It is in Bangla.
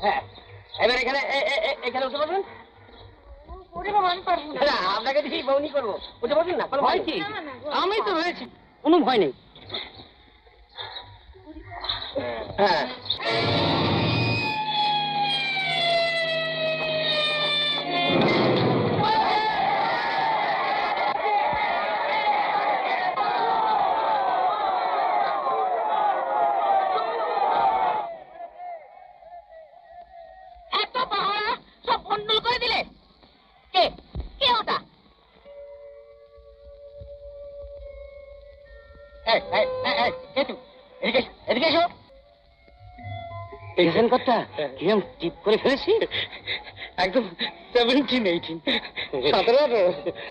হ্যাঁ, এবার এখানে এখানে উঠে বসুন। আপনাকে দিয়ে বউনি করবো, উঠে বসুন না। ভয় কি? আমি তো রয়েছি, কোনো ভয় নেই। হ্যাঁ, এত পাহারা সব বন্ডল করে দিলে। কে কে ওটা? এদিকে এসো। দেখেছেন কথা কিরম টিপ করে ফেলেছি? একদম 17-18, 17-18।